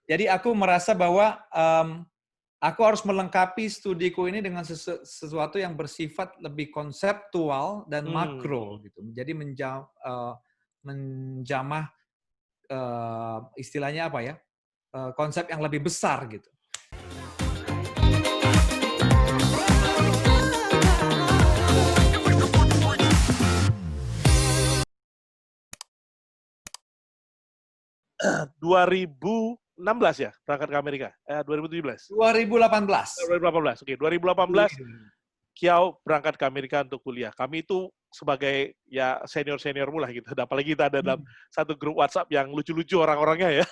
Jadi aku merasa bahwa aku harus melengkapi studiku ini dengan sesuatu yang bersifat lebih konseptual dan makro gitu. Jadi menjamah istilahnya apa ya? Konsep yang lebih besar gitu. Nah, 2016 ya berangkat ke Amerika? 2017? 2018. 2018, oke. 2018 Kiau berangkat ke Amerika untuk kuliah. Kami itu sebagai ya senior-seniormu lah gitu. Apalagi kita ada dalam satu grup WhatsApp yang lucu-lucu orang-orangnya ya.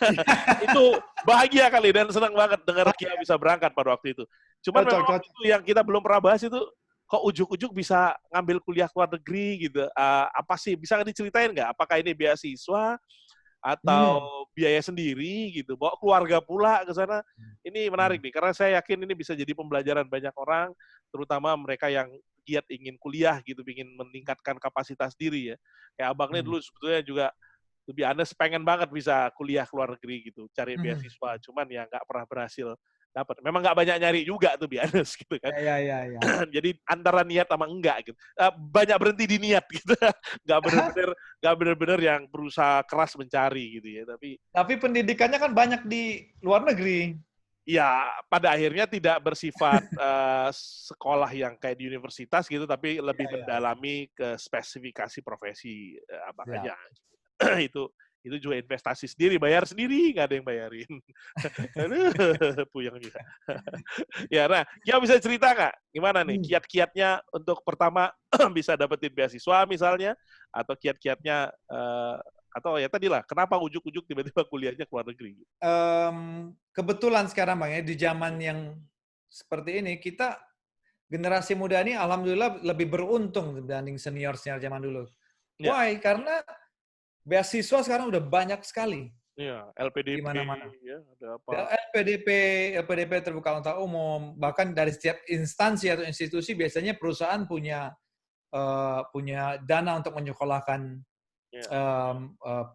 Itu bahagia kali dan senang banget dengar Kiau bisa berangkat pada waktu itu. Cuman memang waktu itu yang kita belum pernah bahas itu, kok ujuk-ujuk bisa ngambil kuliah luar negeri gitu. Apa sih? Bisa diceritain nggak? Apakah ini beasiswa atau biaya sendiri gitu? Bawa keluarga pula ke sana? Ini menarik nih, karena saya yakin ini bisa jadi pembelajaran banyak orang, terutama mereka yang giat ingin kuliah gitu, ingin meningkatkan kapasitas diri ya. Kayak abang ini dulu sebetulnya juga lebih honest, pengen banget bisa kuliah ke luar negeri gitu, cari beasiswa, cuman ya nggak pernah berhasil dapat. Memang nggak banyak nyari juga tuh be honest gitu kan. Ya. Jadi antara niat sama enggak gitu. Banyak berhenti di niat gitu. Nggak bener-bener yang berusaha keras mencari gitu ya. Tapi pendidikannya kan banyak di luar negeri. Ya, pada akhirnya tidak bersifat sekolah yang kayak di universitas gitu, tapi lebih mendalami ke spesifikasi profesi abang aja. Itu juga investasi sendiri, bayar sendiri, nggak ada yang bayarin. Aduh, puyeng juga. Ya, nah, Kia bisa cerita nggak gimana nih kiat-kiatnya untuk pertama bisa dapetin beasiswa misalnya, atau kiat-kiatnya atau ya tadi lah, kenapa ujuk-ujuk tiba-tiba kuliahnya ke luar negeri? Kebetulan sekarang Bang ya, di zaman yang seperti ini, kita generasi muda ini alhamdulillah lebih beruntung dibanding senior-senior zaman dulu. Ya. Why? Karena beasiswa sekarang udah banyak sekali. Iya, LPDP, di mana-mana. ya, ada apa? LPDP terbuka untuk umum, bahkan dari setiap instansi atau institusi biasanya perusahaan punya dana untuk menyekolahkan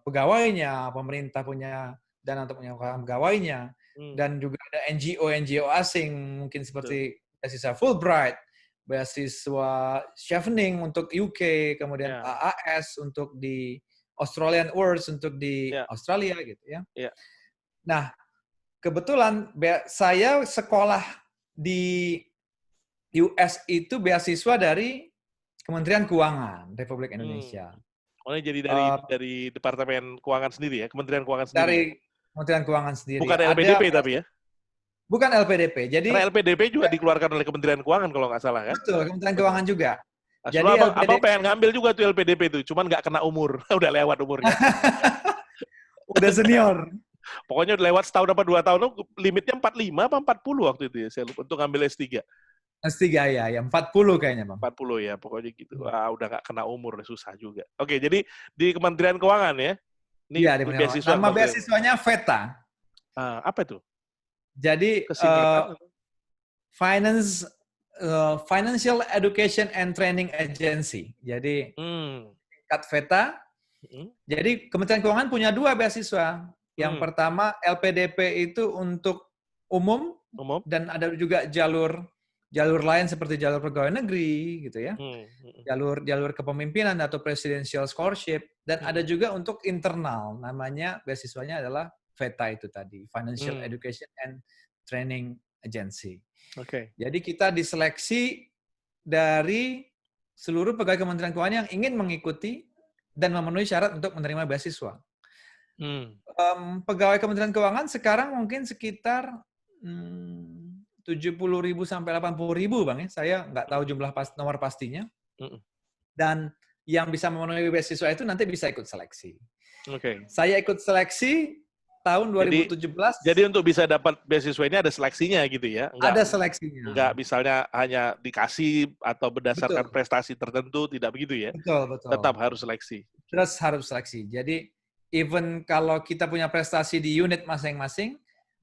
pegawainya, pemerintah punya dana untuk menyekolahkan pegawainya, dan juga ada NGO asing mungkin seperti beasiswa Fulbright, beasiswa Chevening untuk UK, kemudian AAS untuk di Australian Awards untuk di Australia gitu ya. Nah, kebetulan saya sekolah di US itu beasiswa dari Kementerian Keuangan Republik Indonesia. Oh, ini jadi dari Departemen Keuangan sendiri ya, Kementerian Keuangan sendiri. Dari Kementerian Keuangan sendiri. Bukan LPDP tapi ya? Bukan LPDP. Jadi karena LPDP juga dikeluarkan oleh Kementerian Keuangan kalau nggak salah kan? Betul, Kementerian Keuangan juga. Nah, jadi abang pengen ngambil juga tuh LPDP itu, cuman nggak kena umur, udah lewat umurnya. Udah senior. Pokoknya udah lewat setahun apa 2 tahun, limitnya 45 apa 40 waktu itu ya, saya lupa, untuk ngambil S3. S3 ya 40 kayaknya Bang. 40 ya, pokoknya gitu. Udah nggak kena umur, susah juga. Oke, jadi di Kementerian Keuangan ya? Iya, di beasiswa. Nama beasiswanya VETA. Apa itu? Jadi Financial Education and Training Agency. Jadi tingkat VETA. Jadi Kementerian Keuangan punya 2 beasiswa. Yang pertama LPDP itu untuk umum, dan ada juga jalur lain seperti jalur pegawai negeri gitu ya. Jalur kepemimpinan atau presidential scholarship, dan ada juga untuk internal, namanya beasiswanya adalah VETA itu tadi, Financial Education and Training Agency. Jadi kita diseleksi dari seluruh pegawai Kementerian Keuangan yang ingin mengikuti dan memenuhi syarat untuk menerima beasiswa. Pegawai Kementerian Keuangan sekarang mungkin sekitar 70.000 sampai 80.000 Bang ya. Saya nggak tahu jumlah nomor pastinya. Dan yang bisa memenuhi beasiswa itu nanti bisa ikut seleksi. Saya ikut seleksi tahun 2017. Jadi untuk bisa dapat beasiswa ini ada seleksinya gitu ya? Ada seleksinya. Enggak misalnya hanya dikasih atau berdasarkan prestasi tertentu, tidak begitu ya? Betul. Tetap harus seleksi. Terus harus seleksi. Jadi even kalau kita punya prestasi di unit masing-masing,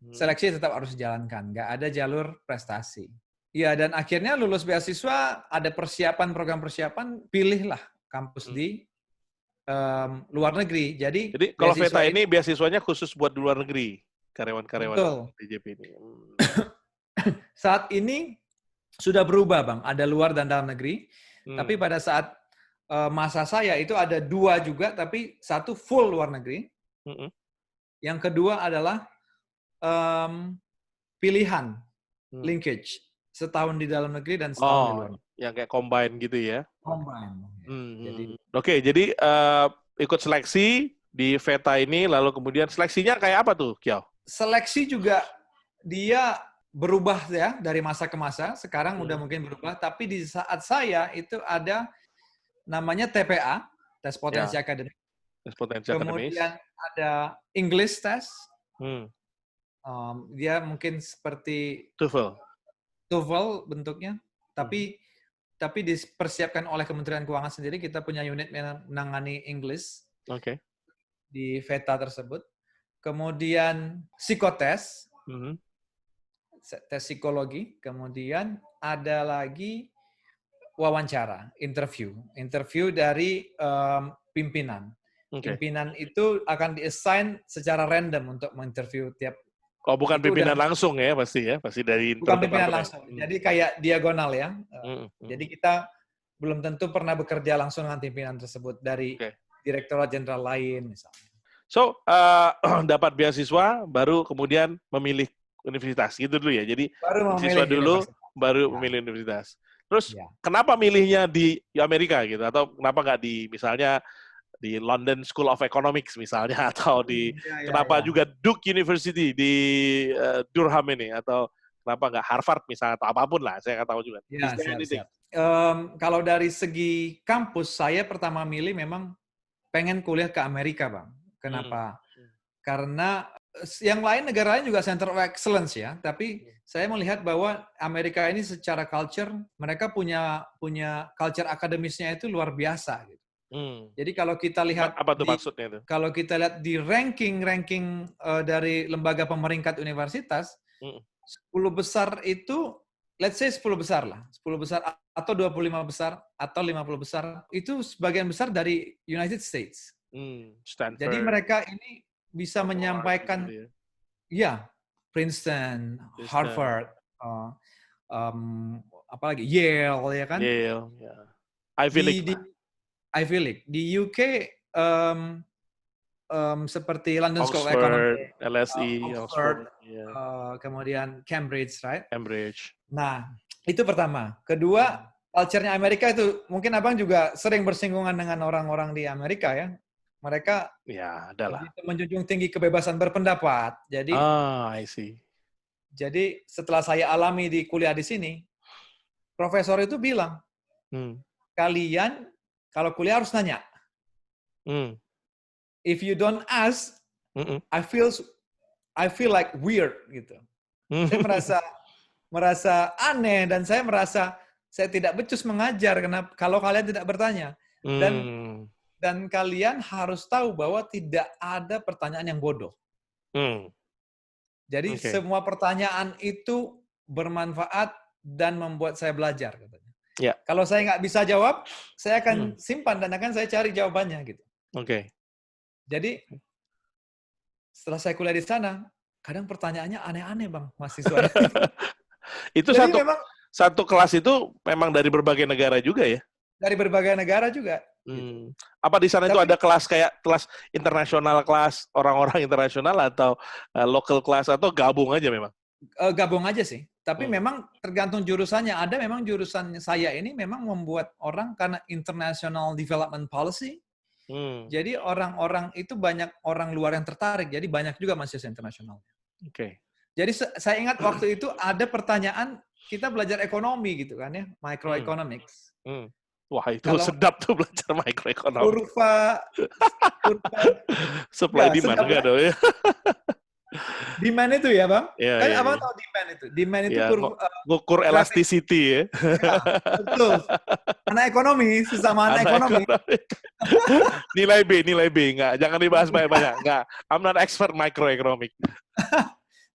seleksi tetap harus dijalankan. Nggak ada jalur prestasi. Ya, dan akhirnya lulus beasiswa, ada program persiapan, pilihlah kampus di luar negeri. Jadi kalau VETA ini beasiswanya khusus buat di luar negeri? karyawan-karyawan Betul. DJP ini. Saat ini sudah berubah, Bang. Ada luar dan dalam negeri. Tapi pada saat masa saya itu ada 2 juga, tapi 1 full luar negeri. Yang kedua adalah pilihan, linkage. Setahun di dalam negeri dan setahun di luar negeri. Yang kayak combine gitu ya? Combine. Oke, jadi ikut seleksi di VETA ini, lalu kemudian seleksinya kayak apa tuh, Kiau? Seleksi juga dia berubah ya dari masa ke masa. Sekarang udah mungkin berubah, tapi di saat saya itu ada namanya TPA, tes potensi akademik. Tes potensi Kemudian ada English test. Dia mungkin seperti TOEFL bentuknya, tapi dipersiapkan oleh Kementerian Keuangan sendiri. Kita punya unit menangani English di VETA tersebut. Kemudian psikotes, tes psikologi. Kemudian ada lagi wawancara, interview dari pimpinan. Pimpinan itu akan di-assign secara random untuk menginterview tiap. Bukan pimpinan langsung ya, pasti dari bukan pimpinan langsung. Jadi kayak diagonal ya. Jadi kita belum tentu pernah bekerja langsung dengan pimpinan tersebut dari direktorat jenderal lain misalnya. So, dapat beasiswa, baru kemudian memilih universitas, gitu dulu ya. Jadi, beasiswa dulu, baru memilih universitas. Terus, kenapa milihnya di Amerika gitu? Atau kenapa nggak di, misalnya, di London School of Economics misalnya, atau di, kenapa juga Duke University di Durham ini? Atau kenapa nggak Harvard misalnya, atau apapun lah, saya nggak tahu juga. Siap. Kalau dari segi kampus, saya pertama milih memang pengen kuliah ke Amerika, Bang. Kenapa? Karena yang lain, negara lain juga Center of Excellence ya, tapi saya melihat bahwa Amerika ini secara culture, mereka punya culture akademisnya itu luar biasa. Gitu. Jadi kalau kita lihat, apa tuh maksudnya itu? Kalau kita lihat di ranking dari lembaga pemeringkat universitas, 10 besar itu, let's say 10 besar lah, 10 besar atau 25 besar atau 50 besar, itu sebagian besar dari United States. Stanford. Jadi mereka ini bisa menyampaikan, gitu ya. Princeton, Harvard, apalagi Yale, ya kan? Yale, ya. Ivy League. Di UK seperti London School of Oxford, Economics, LSE, Oxford, kemudian Cambridge, right? Cambridge. Nah, itu pertama. Kedua, culture-nya Amerika itu, mungkin Abang juga sering bersinggungan dengan orang-orang di Amerika ya. Mereka menjunjung tinggi kebebasan berpendapat. Jadi, I see. Jadi setelah saya alami di kuliah di sini, profesor itu bilang, kalian kalau kuliah harus nanya. If you don't ask, I feel like weird gitu. Saya merasa aneh dan saya merasa saya tidak becus mengajar kalau kalian tidak bertanya. Dan kalian harus tahu bahwa tidak ada pertanyaan yang bodoh. Jadi semua pertanyaan itu bermanfaat dan membuat saya belajar. Katanya. Kalau saya nggak bisa jawab, saya akan simpan dan akan saya cari jawabannya gitu. Jadi setelah saya kuliah di sana, kadang pertanyaannya aneh-aneh, Bang, mahasiswa. Itu satu kelas itu memang dari berbagai negara juga ya? Dari berbagai negara juga. Apa di sana itu ada kelas kayak kelas internasional, kelas orang-orang internasional, atau local class, atau gabung aja memang? Gabung aja sih. Tapi memang tergantung jurusannya. Ada memang jurusan saya ini memang membuat orang karena international development policy. Jadi orang-orang itu banyak orang luar yang tertarik. Jadi banyak juga mahasiswa internasional. Jadi saya ingat waktu itu ada pertanyaan, kita belajar ekonomi gitu kan ya, microeconomics. Wah, itu sedap tuh belajar microeconomics. Kurva supply demand enggak dong ya? Demand itu ya, Bang? Kan Abang ya. tahu demand itu. Demand itu ngukur elasticity ya. Betul. Anak ekonomi, sesama anak ekonomi. Nilai B, enggak. Jangan dibahas banyak-banyak. Enggak. I'm not expert microeconomic.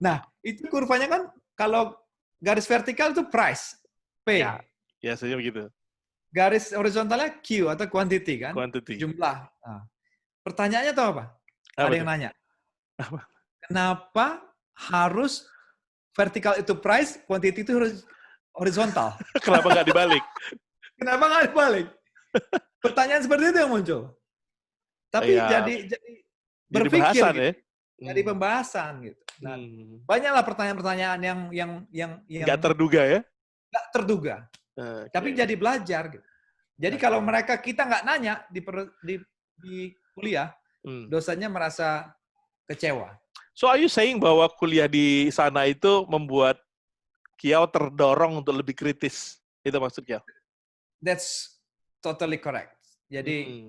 Nah, itu kurvanya kan kalau garis vertikal itu price, P. Ya, biasanya begitu. Garis horizontalnya Q atau quantity kan? Quantity. Jumlah. Nah, pertanyaannya tahu apa? Ada yang nanya. Kenapa harus vertikal itu price, quantity itu harus horizontal. Kenapa nggak dibalik? Kenapa nggak dibalik? Pertanyaan seperti itu yang muncul. Tapi jadi berpikir bahasan, gitu. ya? Jadi pembahasan gitu. Nah, banyaklah pertanyaan-pertanyaan yang nggak terduga ya? Nggak terduga. Tapi jadi belajar gitu. Jadi kalau kita nggak nanya di kuliah, dosennya merasa kecewa. So are you saying bahwa kuliah di sana itu membuat Kiau terdorong untuk lebih kritis? Itu maksud Kiau? That's totally correct. Jadi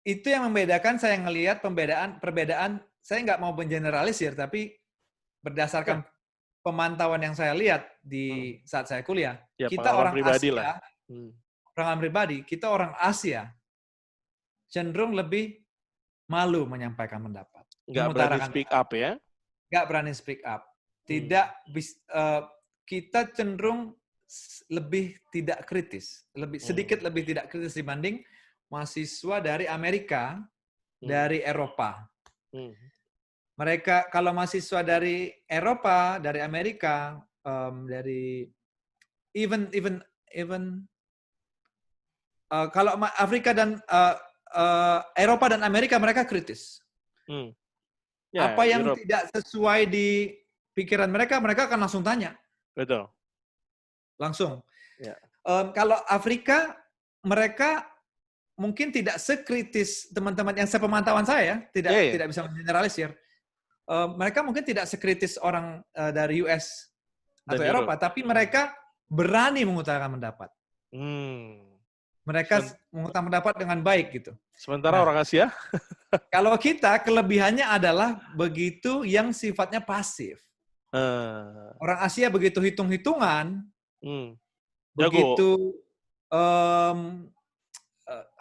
itu yang membedakan, saya ngelihat perbedaan, saya nggak mau mengeneralisir, tapi berdasarkan pemantauan yang saya lihat di saat saya kuliah, kita orang Asia, orang pribadi, kita orang Asia cenderung lebih malu menyampaikan pendapat. Nggak berani speak up ya? Nggak berani speak up. Tidak, kita cenderung lebih tidak kritis, sedikit lebih tidak kritis dibanding mahasiswa dari Amerika, dari Eropa. Mereka kalau mahasiswa dari Eropa, dari Amerika, dari even kalau Afrika dan Eropa dan Amerika, mereka kritis. Apa yang tidak sesuai di pikiran mereka, mereka akan langsung tanya. Betul. Langsung. Kalau Afrika, mereka mungkin tidak sekritis teman-teman yang sepemantauan saya, tidak bisa mengeneralisir. Mereka mungkin tidak sekritis orang dari US atau Eropa, tapi mereka berani mengutarakan pendapat. Mereka mengutarakan pendapat dengan baik gitu. Sementara orang Asia? Kalau kita, kelebihannya adalah begitu yang sifatnya pasif. Orang Asia begitu hitung-hitungan, begitu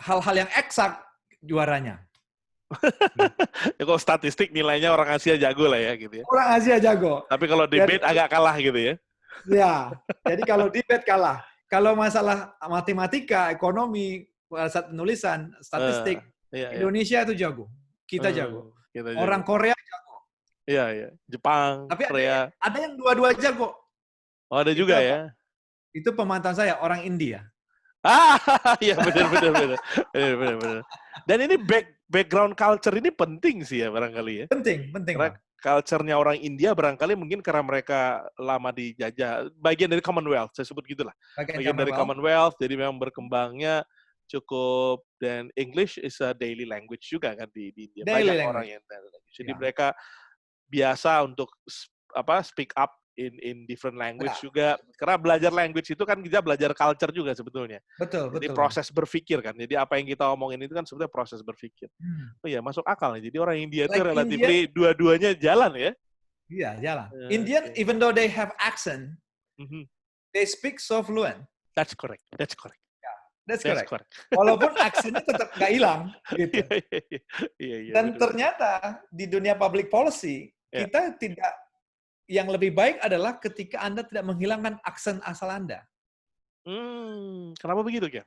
hal-hal yang eksak juaranya. Ya, kalau statistik nilainya orang Asia jago lah ya gitu ya. Orang Asia jago. Tapi kalau debate agak kalah gitu ya. Ya, jadi kalau debate kalah. Kalau masalah matematika, ekonomi, penulisan, statistik, Indonesia itu jago. Kita jago. Orang Korea jago. Iya. Jepang, tapi Korea. Ada yang dua-dua jago. Oh, ada juga ya? Itu pemantauan saya, orang India. Iya benar. Dan ini background culture ini penting sih ya barangkali ya. Penting. Karena culture-nya orang India barangkali mungkin karena mereka lama dijajah, bagian dari Commonwealth, saya sebut gitulah. Bagian dari Commonwealth, jadi memang berkembangnya cukup, dan English is a daily language juga kan di India. Banyak orang yang daily language. Jadi mereka biasa untuk speak up in different language juga. Karena belajar language itu kan kita belajar culture juga sebetulnya. Betul. Jadi proses berpikir kan. Jadi apa yang kita omongin itu kan sebetulnya proses berpikir. Oh iya, masuk akal nih. Jadi orang India itu relatif dua-duanya jalan ya. Iya, jalan. Indian, even though they have accent, they speak so fluent. That's correct. That's correct. Walaupun aksennya tetap nggak hilang. Gitu. Iya, dan ternyata di dunia public policy, kita tidak. Yang lebih baik adalah ketika Anda tidak menghilangkan aksen asal Anda. Kenapa begitu, Kiau?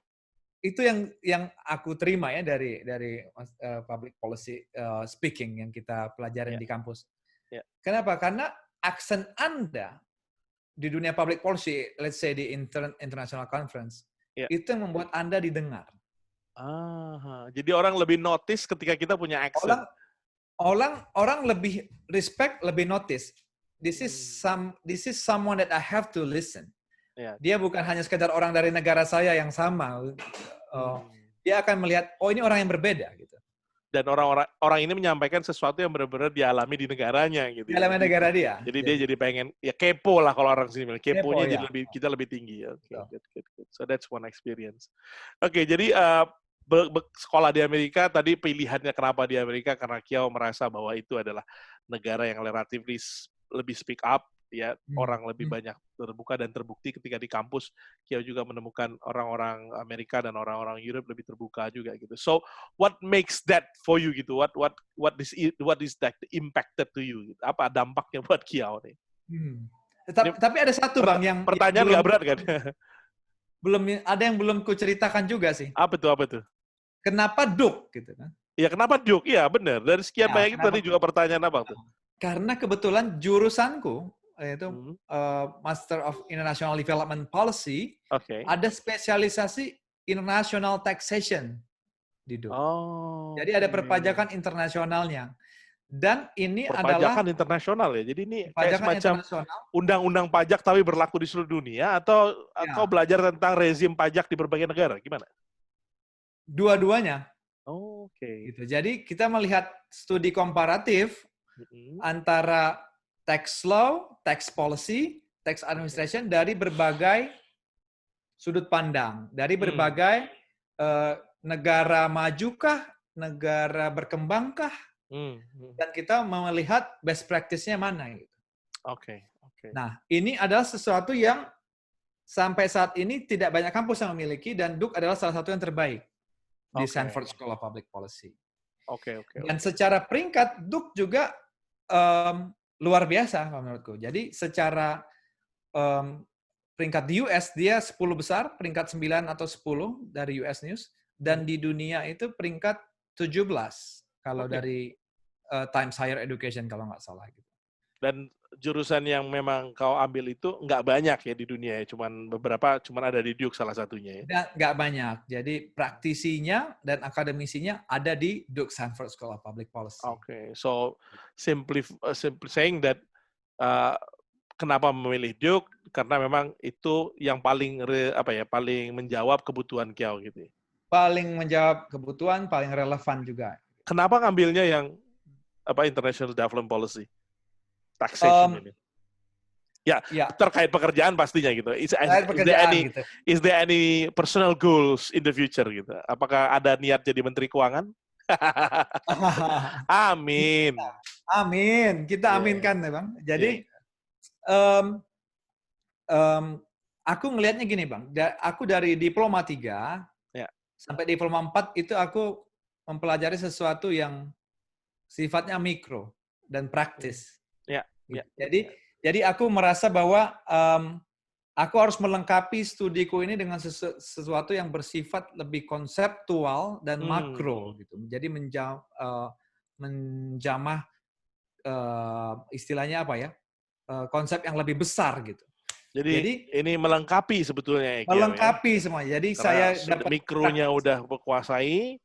Itu yang aku terima ya dari public policy speaking yang kita pelajarin di kampus. Kenapa? Karena aksen Anda di dunia public policy, let's say di international conference, itu yang membuat Anda didengar. Jadi orang lebih notice ketika kita punya aksen. Orang lebih respect, lebih notice. This is someone that I have to listen. Dia bukan hanya sekedar orang dari negara saya yang sama. Dia akan melihat, oh ini orang yang berbeda gitu. Dan orang ini menyampaikan sesuatu yang benar-benar dialami di negaranya gitu. Dialami negara dia. Jadi dia jadi pengen kepo lah kalau orang sini bilang. Keponya jadi kita lebih tinggi ya. Good. So that's one experience. Oke, jadi sekolah di Amerika tadi pilihannya kenapa di Amerika karena Kiau merasa bahwa itu adalah negara yang relatif lebih speak up, ya orang lebih banyak terbuka, dan terbukti ketika di kampus Kiau juga menemukan orang-orang Amerika dan orang-orang Europe lebih terbuka juga gitu. So what makes that for you gitu? What is that impacted to you? Gitu? Apa dampaknya buat Kiau nih? Tapi ada satu Bang yang pertanyaan nggak berat kan? Ada yang belum kuceritakan juga sih. Apa tuh? Kenapa Duke gitu kan? Ya kenapa Duke? Iya benar. Dari sekian banyak itu tadi juga pertanyaan apa tuh? Karena kebetulan jurusanku yaitu Master of International Development Policy, ada spesialisasi International Taxation di DUK. Jadi ada perpajakan internasionalnya. Dan ini adalah perpajakan internasional ya. Jadi ini kayak perpajakan semacam undang-undang pajak tapi berlaku di seluruh dunia, atau kau belajar tentang rezim pajak di berbagai negara? Gimana? Dua-duanya. Oke. Gitu. Jadi kita melihat studi komparatif antara tax law, tax policy, tax administration dari berbagai sudut pandang, dari berbagai negara majukah, negara berkembangkah, dan kita melihat best practice-nya mana. Gitu. Oke. Nah, ini adalah sesuatu yang sampai saat ini tidak banyak kampus yang memiliki, dan DUK adalah salah satu yang terbaik di Sanford School of Public Policy. Dan secara peringkat, DUK juga luar biasa menurutku. Jadi secara peringkat di US, dia 10 besar, peringkat 9 atau 10 dari US News, dan di dunia itu peringkat 17 kalau dari Times Higher Education kalau nggak salah. Gitu. Dan jurusan yang memang kau ambil itu nggak banyak ya di dunia ya, cuman beberapa, cuman ada di Duke salah satunya ya. Nggak banyak. Jadi praktisinya dan akademisinya ada di Duke Sanford School of Public Policy. So simply saying that kenapa memilih Duke? Karena memang itu yang paling paling menjawab kebutuhan Kiau gitu. Paling menjawab kebutuhan, paling relevan juga. Kenapa ngambilnya yang International Development Policy? Taxation ini. Ya, terkait pekerjaan pastinya gitu. Is there any personal goals in the future gitu? Apakah ada niat jadi Menteri Keuangan? Amin. Amin. Kita aminkan ya, Bang. Jadi aku ngelihatnya gini, Bang. Aku dari diploma 3 sampai diploma 4 itu aku mempelajari sesuatu yang sifatnya mikro dan praktis. Jadi aku merasa bahwa aku harus melengkapi studiku ini dengan sesuatu yang bersifat lebih konseptual dan makro gitu. Jadi menjamah istilahnya konsep yang lebih besar gitu. Jadi ini melengkapi sebetulnya. Melengkapi semuanya. Jadi karena saya dapat mikronya udah berkuasai,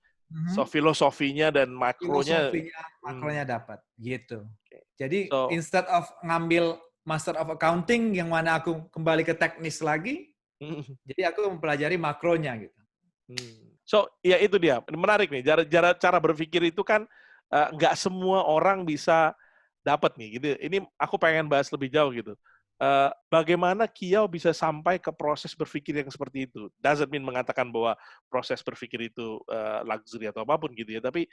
filosofinya dan makronya dapat gitu. Jadi instead of ngambil Master of Accounting yang mana aku kembali ke teknis lagi, jadi aku mempelajari makronya gitu. So ya itu dia, menarik nih. Cara berpikir itu kan nggak semua orang bisa dapat nih gitu. Ini aku pengen bahas lebih jauh gitu. Bagaimana Kiau bisa sampai ke proses berpikir yang seperti itu? Doesn't mean mengatakan bahwa proses berpikir itu luxury atau apapun gitu ya. Tapi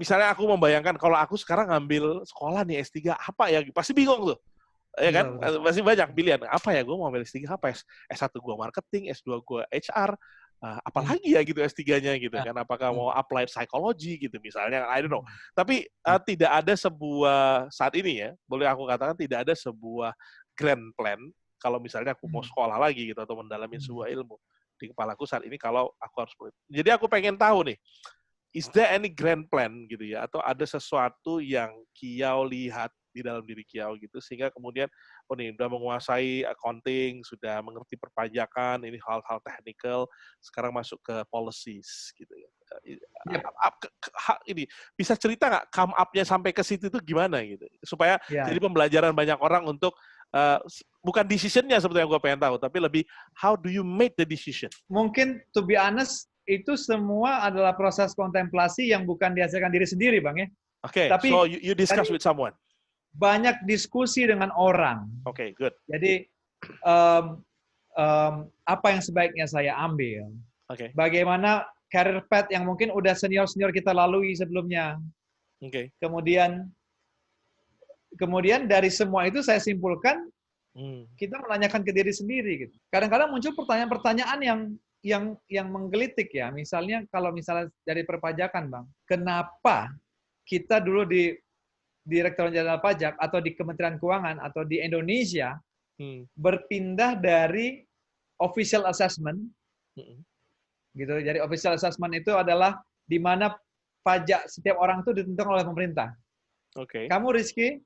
misalnya aku membayangkan kalau aku sekarang ngambil sekolah nih S3 apa ya? Pasti bingung tuh. Ya kan? Pasti banyak pilihan. Apa ya? Gue mau ambil S3 apa? S1 gue marketing, S2 gue HR. Apalagi ya gitu S3-nya gitu kan, apakah mau applied psychology gitu misalnya, I don't know. Tapi tidak ada sebuah, saat ini ya, boleh aku katakan tidak ada sebuah grand plan kalau misalnya aku mau sekolah lagi gitu atau mendalami sebuah ilmu di kepalaku saat ini kalau aku harus. Jadi aku pengen tahu nih, is there any grand plan gitu ya, atau ada sesuatu yang Kiau lihat di dalam diri Kiau gitu sehingga kemudian udah menguasai accounting, sudah mengerti perpajakan, ini hal-hal technical, sekarang masuk ke policies gitu ya. Ini bisa cerita nggak come up-nya sampai ke situ itu gimana gitu supaya jadi pembelajaran banyak orang untuk bukan decision-nya sebetulnya gue pengen tahu, tapi lebih how do you make the decision? Mungkin to be honest itu semua adalah proses kontemplasi yang bukan dihasilkan diri sendiri, Bang ya. Tapi so you discuss with someone. Banyak diskusi dengan orang. Good. Jadi apa yang sebaiknya saya ambil? Bagaimana career path yang mungkin udah senior kita lalui sebelumnya? Kemudian dari semua itu saya simpulkan kita menanyakan ke diri sendiri gitu. Kadang-kadang muncul pertanyaan-pertanyaan yang menggelitik ya. Misalnya kalau dari perpajakan, Bang, kenapa kita dulu di Direktorat Jenderal Pajak atau di Kementerian Keuangan atau di Indonesia berpindah dari official assessment, gitu. Jadi official assessment itu adalah di mana pajak setiap orang itu ditentukan oleh pemerintah. Oke. Kamu Rizky,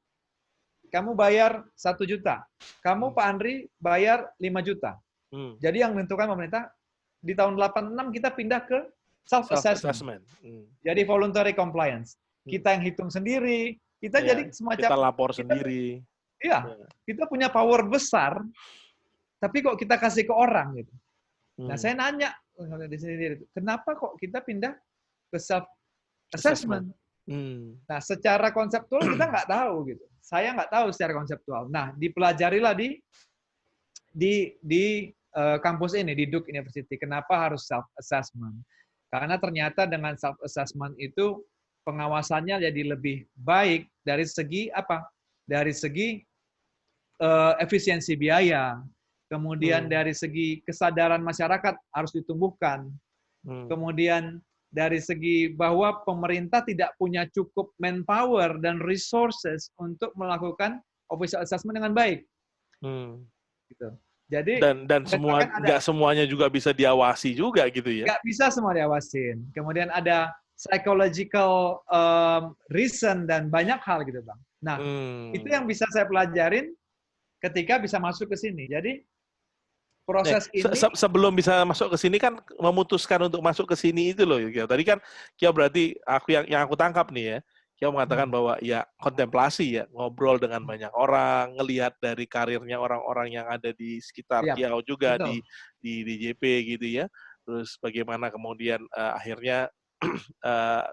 kamu bayar 1 juta. Kamu Pak Andri bayar 5 juta. Jadi yang menentukan pemerintah, di tahun 86 kita pindah ke self-assessment. Jadi voluntary compliance. Kita yang hitung sendiri, kita jadi semacam... Kita lapor sendiri. Iya, kita punya power besar, tapi kok kita kasih ke orang gitu. Nah, saya nanya di sini, kenapa kok kita pindah ke self-assessment? Nah, secara konseptual kita nggak tahu gitu. Saya nggak tahu secara konseptual. Nah, dipelajarilah di kampus ini, di Duke University. Kenapa harus self-assessment? Karena ternyata dengan self-assessment itu pengawasannya jadi lebih baik dari segi apa? Dari segi efisiensi biaya. Kemudian dari segi kesadaran masyarakat harus ditumbuhkan. Kemudian dari segi bahwa pemerintah tidak punya cukup manpower dan resources untuk melakukan official assessment dengan baik. Gitu. Jadi dan semua nggak semuanya juga bisa diawasi juga gitu ya? Nggak bisa semua diawasin. Kemudian ada psychological reason dan banyak hal gitu Bang. Nah itu yang bisa saya pelajarin ketika bisa masuk ke sini. Jadi proses ini sebelum bisa masuk ke sini kan memutuskan untuk masuk ke sini itu loh. Tadi kan Kiau berarti yang aku tangkap nih ya, Kiau mengatakan bahwa ya kontemplasi ya, ngobrol dengan banyak orang, ngelihat dari karirnya orang-orang yang ada di sekitar Kiau juga di DJP gitu ya. Terus bagaimana kemudian akhirnya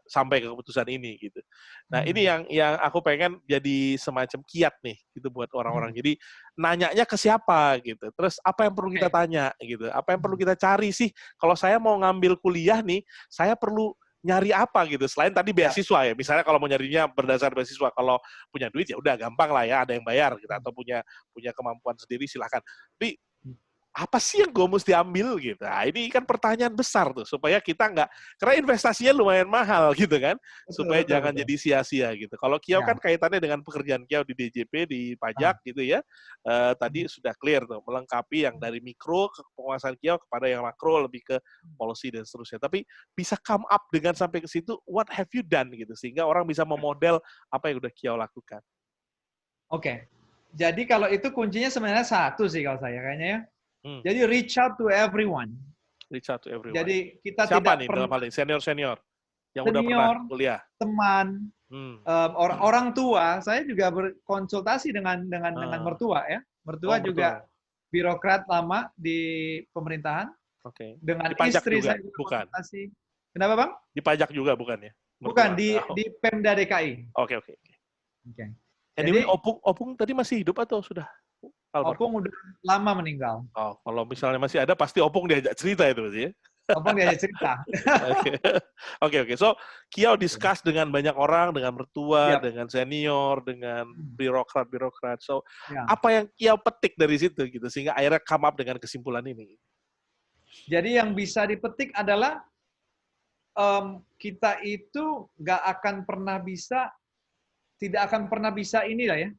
sampai ke keputusan ini gitu. Nah ini yang aku pengen jadi semacam kiat nih gitu buat orang-orang. Jadi nanyanya ke siapa gitu. Terus apa yang perlu kita tanya gitu. Apa yang perlu kita cari sih? Kalau saya mau ngambil kuliah nih, saya perlu nyari apa gitu. Selain tadi beasiswa ya. Misalnya kalau mau nyarinya berdasar beasiswa, kalau punya duit ya udah gampang lah ya, ada yang bayar gitu. Atau punya kemampuan sendiri silakan. Tapi apa sih yang gue mesti ambil gitu? Nah, ini kan pertanyaan besar tuh supaya kita nggak, karena investasinya lumayan mahal gitu kan, supaya jangan jadi sia-sia gitu. Kalau Kiau kan kaitannya dengan pekerjaan Kiau di DJP di pajak gitu ya, tadi sudah clear tuh melengkapi yang dari mikro ke penguasaan Kiau kepada yang makro lebih ke policy dan seterusnya. Tapi bisa come up dengan sampai ke situ, what have you done gitu sehingga orang bisa memodel apa yang udah Kiau lakukan. Oke. Jadi kalau itu kuncinya sebenarnya satu sih kalau saya kayaknya ya. Jadi reach out to everyone. Reach out to everyone. Jadi kita siapa tidak nih dalam hal ini? Senior yang udah pernah kuliah. Teman, orang tua. Saya juga berkonsultasi dengan mertua ya. Mertua juga birokrat lama di pemerintahan. Oke. Dengan di pajak istri juga, saya bukan? Kenapa Bang? Di pajak juga bukan ya? Bukan di Pemda DKI. Oke. Jadi Anyway, Opung tadi masih hidup atau sudah? Opung udah lama meninggal. Oh, kalau misalnya masih ada, pasti Opung diajak cerita itu berarti ya? Opung diajak cerita. Oke. So, Kiau discuss dengan banyak orang, dengan mertua, dengan senior, dengan birokrat. So, apa yang Kiau petik dari situ gitu sehingga akhirnya come up dengan kesimpulan ini? Jadi yang bisa dipetik adalah kita itu tidak akan pernah bisa inilah ya,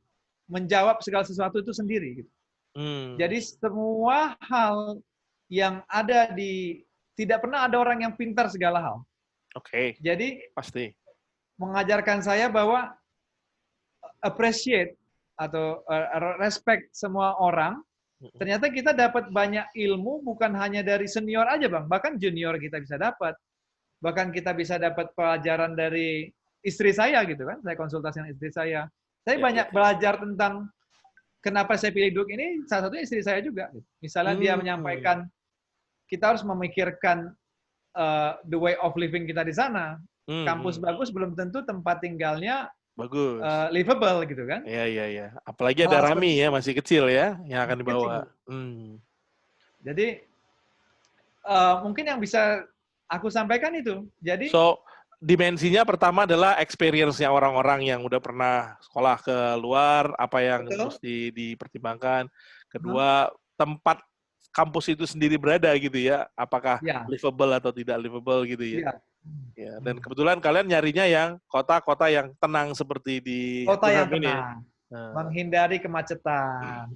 menjawab segala sesuatu itu sendiri gitu. Jadi semua hal yang ada tidak pernah ada orang yang pintar segala hal. Oke. Jadi pasti mengajarkan saya bahwa appreciate atau respect semua orang. Ternyata kita dapat banyak ilmu bukan hanya dari senior aja Bang, bahkan junior kita bisa dapat. Bahkan kita bisa dapat pelajaran dari istri saya gitu kan. Saya konsultasi dengan istri saya. Saya banyak belajar tentang kenapa saya pilih Duke ini, salah satunya istri saya juga. Misalnya dia menyampaikan, kita harus memikirkan the way of living kita di sana. Kampus bagus belum tentu tempat tinggalnya bagus, livable gitu kan. Iya. Apalagi ada Rami ya, masih kecil ya, yang akan dibawa. Jadi, mungkin yang bisa aku sampaikan itu. Jadi, dimensinya pertama adalah experience-nya orang-orang yang udah pernah sekolah ke luar, apa yang mesti dipertimbangkan. Kedua, tempat kampus itu sendiri berada gitu ya, apakah livable atau tidak livable gitu ya. Ya, dan kebetulan kalian nyarinya yang kota-kota yang tenang seperti di kota yang tenang, menghindari kemacetan.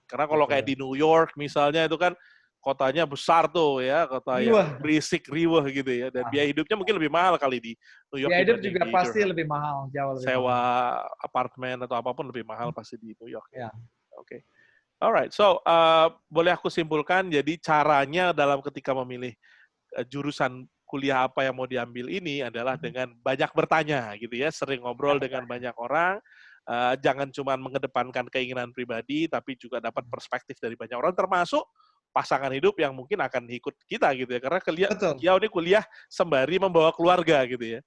Karena kalau kayak di New York misalnya itu kan kotanya besar tuh ya, kota yang berisik, riweh gitu ya, dan biaya hidupnya mungkin lebih mahal kali di New York. Biaya hidup juga di pasti Durham. lebih mahal, jauh lebih Sewa mahal. apartemen atau apapun lebih mahal pasti di New York. Ya. Oke. Alright, so boleh aku simpulkan, jadi caranya dalam ketika memilih jurusan kuliah apa yang mau diambil ini adalah dengan banyak bertanya gitu ya, sering ngobrol dengan banyak orang, jangan cuma mengedepankan keinginan pribadi, tapi juga dapat perspektif dari banyak orang, termasuk pasangan hidup yang mungkin akan ikut kita gitu ya, karena Kiau ini kuliah sembari membawa keluarga gitu ya.